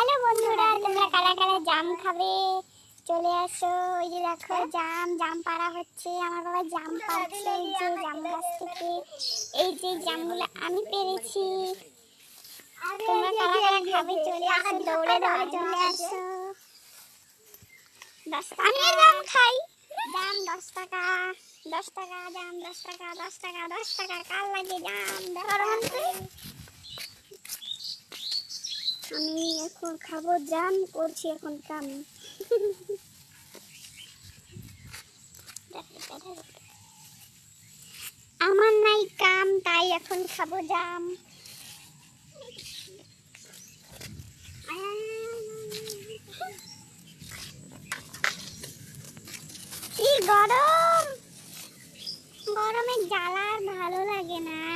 Hello বন্ধুরা, তোমরা কারা কারা জাম খাবে চলে আসো। ওই যে দেখো জাম পাড়া হচ্ছে, আমার বাবা জাম পাড়ছে এই যে জাম গাছ থেকে। এই যে জামগুলো আমি পেরেছি। তোমরা কারা কারা খাবে চলে আসো, দৌড়ে দৌড়ে চলে আসো। আমি জাম খাই। জাম 10 টাকা, 10 টাকা জাম, 10 টাকা, 10 টাকা, 10 টাকা। কার লাগে জাম? আমি এখন খাবো জাম, করছি এখন কাম। আমার নাই কাম, তাই এখন খাবো জাম। কি গরম, গরমে জ্বালা আর ভালো লাগে না।